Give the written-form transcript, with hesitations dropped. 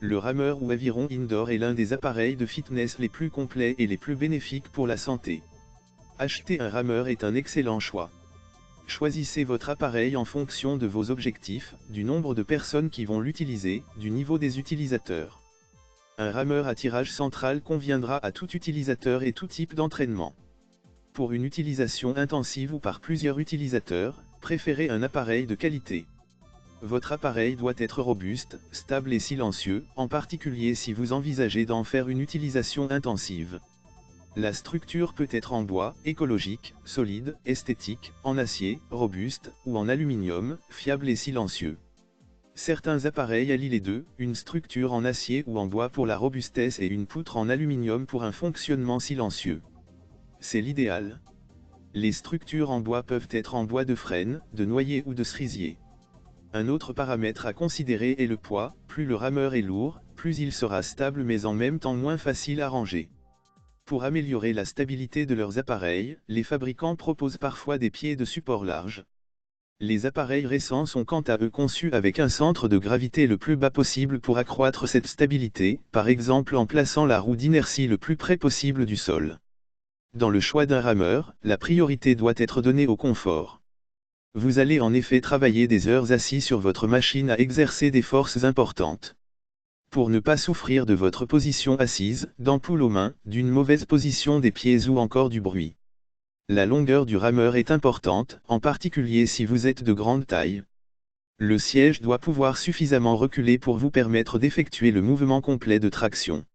Le rameur ou aviron indoor est l'un des appareils de fitness les plus complets et les plus bénéfiques pour la santé. Acheter un rameur est un excellent choix. Choisissez votre appareil en fonction de vos objectifs, du nombre de personnes qui vont l'utiliser, du niveau des utilisateurs. Un rameur à tirage central conviendra à tout utilisateur et tout type d'entraînement. Pour une utilisation intensive ou par plusieurs utilisateurs, préférez un appareil de qualité. Votre appareil doit être robuste, stable et silencieux, en particulier si vous envisagez d'en faire une utilisation intensive. La structure peut être en bois, écologique, solide, esthétique, en acier, robuste, ou en aluminium, fiable et silencieux. Certains appareils allient les deux, une structure en acier ou en bois pour la robustesse et une poutre en aluminium pour un fonctionnement silencieux. C'est l'idéal. Les structures en bois peuvent être en bois de frêne, de noyer ou de cerisier. Un autre paramètre à considérer est le poids, plus le rameur est lourd, plus il sera stable mais en même temps moins facile à ranger. Pour améliorer la stabilité de leurs appareils, les fabricants proposent parfois des pieds de support larges. Les appareils récents sont quant à eux conçus avec un centre de gravité le plus bas possible pour accroître cette stabilité, par exemple en plaçant la roue d'inertie le plus près possible du sol. Dans le choix d'un rameur, la priorité doit être donnée au confort. Vous allez en effet travailler des heures assis sur votre machine à exercer des forces importantes. Pour ne pas souffrir de votre position assise, d'ampoules aux mains, d'une mauvaise position des pieds ou encore du bruit. La longueur du rameur est importante, en particulier si vous êtes de grande taille. Le siège doit pouvoir suffisamment reculer pour vous permettre d'effectuer le mouvement complet de traction.